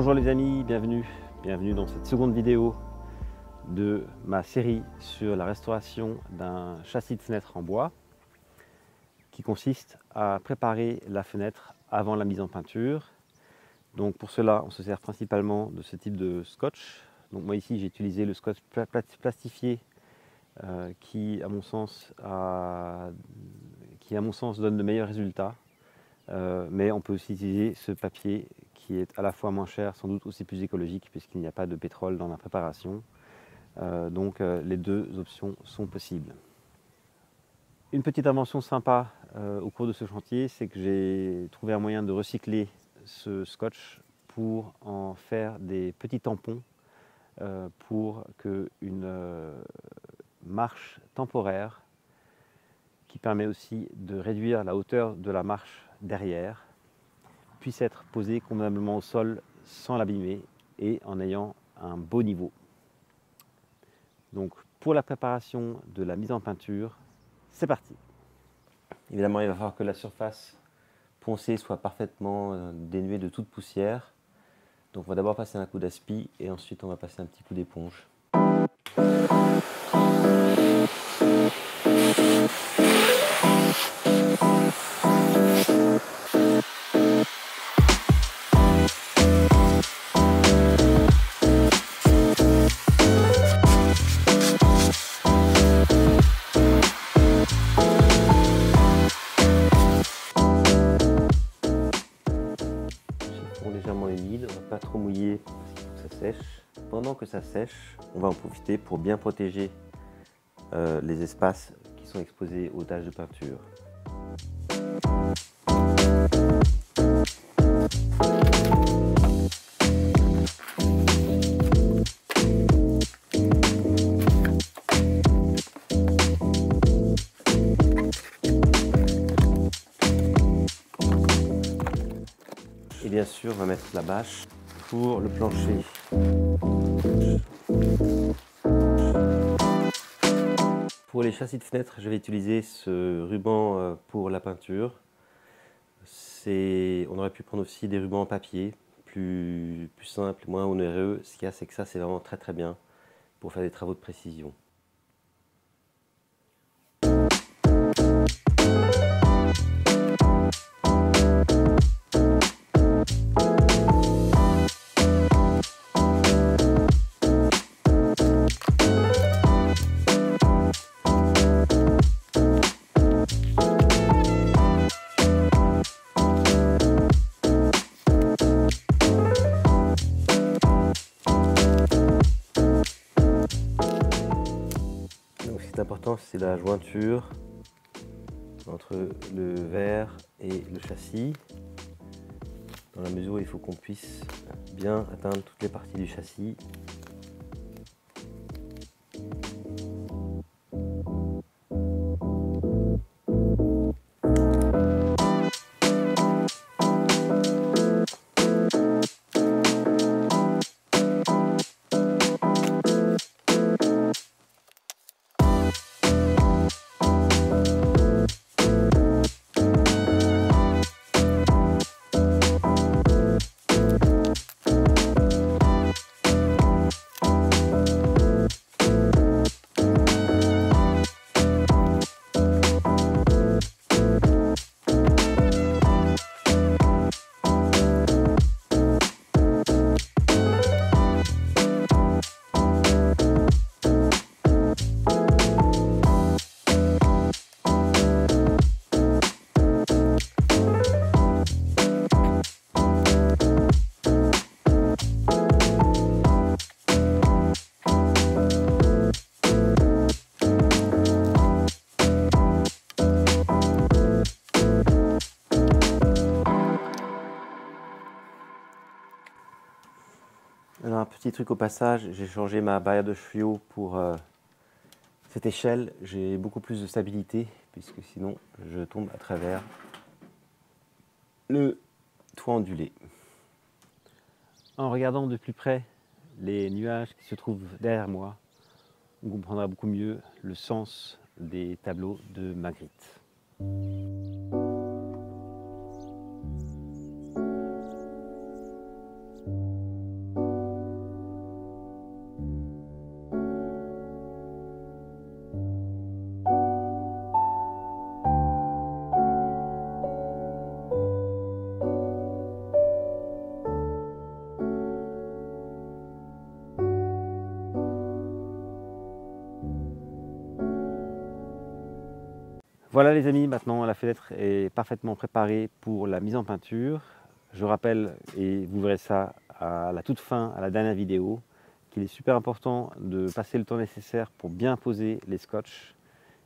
Bonjour les amis, bienvenue dans cette seconde vidéo de ma série sur la restauration d'un châssis de fenêtre en bois qui consiste à préparer la fenêtre avant la mise en peinture. Donc pour cela, on se sert principalement de ce type de scotch. Donc moi ici, j'ai utilisé le scotch plastifié qui à mon sens donne de meilleurs résultats. Mais on peut aussi utiliser ce papier qui est à la fois moins cher, sans doute aussi plus écologique puisqu'il n'y a pas de pétrole dans la préparation. Donc les deux options sont possibles. Une petite invention sympa au cours de ce chantier, c'est que j'ai trouvé un moyen de recycler ce scotch pour en faire des petits tampons pour qu'une marche temporaire qui permet aussi de réduire la hauteur de la marche derrière puisse être posée convenablement au sol sans l'abîmer et en ayant un beau niveau. Donc pour la préparation de la mise en peinture, c'est parti. Évidemment, il va falloir que la surface poncée soit parfaitement dénuée de toute poussière. Donc on va d'abord passer un coup d'aspi et ensuite on va passer un petit coup d'éponge. Légèrement humide, on ne va pas trop mouiller pour que ça sèche. Pendant que ça sèche, on va en profiter pour bien protéger les espaces qui sont exposés aux taches de peinture. Et bien sûr, on va mettre la bâche pour le plancher. Pour les châssis de fenêtre, je vais utiliser ce ruban pour la peinture. On aurait pu prendre aussi des rubans en papier, plus simples, moins onéreux. Ce qu'il y a, c'est que ça, c'est vraiment très bien pour faire des travaux de précision. Donc ce qui est important, c'est la jointure entre le verre et le châssis, dans la mesure où il faut qu'on puisse bien atteindre toutes les parties du châssis. Alors un petit truc au passage, j'ai changé ma barrière de tuyau pour cette échelle. J'ai beaucoup plus de stabilité puisque sinon je tombe à travers le toit ondulé. En regardant de plus près les nuages qui se trouvent derrière moi, on comprendra beaucoup mieux le sens des tableaux de Magritte. Voilà les amis, maintenant la fenêtre est parfaitement préparée pour la mise en peinture. Je rappelle, et vous verrez ça à la toute fin, à la dernière vidéo, qu'il est super important de passer le temps nécessaire pour bien poser les scotch.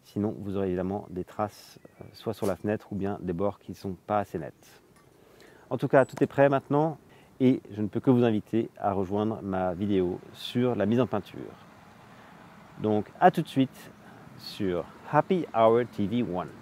Sinon, vous aurez évidemment des traces, soit sur la fenêtre ou bien des bords qui ne sont pas assez nets. En tout cas, tout est prêt maintenant et je ne peux que vous inviter à rejoindre ma vidéo sur la mise en peinture. Donc, à tout de suite sur Happy Hour TV 1.